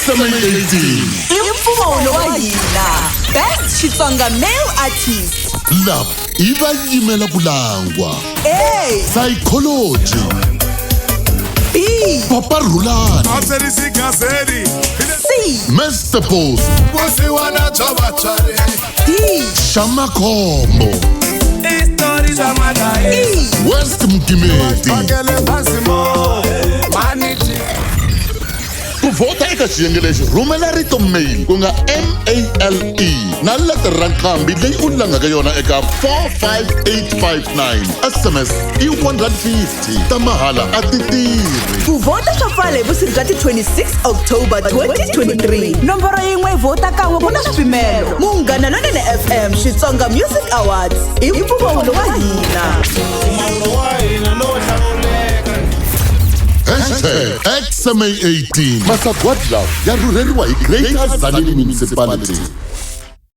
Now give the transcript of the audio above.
XMA18 Imfumo wa hina. Best Xitsonga male artist. lab iba yimela kulangwa A. psychology B. Papa Rulani C. Mr. Post D. Shama Kombo E. West Mkimeti Kuvota eka xiyenge lexi rhumela rito mail ku nga MALE na letera nqambi leyi u langaka yona eka 45859 SMS i 150 ta mahala a ti tirhi. Ku vota swa pfala hi vusiku bya ti 26 October 2023. Nomboro yin'we vota kan'we ku na swipimelo. Munghana Lonene FM Xitsonga Music Awards. Imfumo wa hina. #XMA18 Masagwadi Love ya rhurheriwa hi Greater Tzaneen Municipality.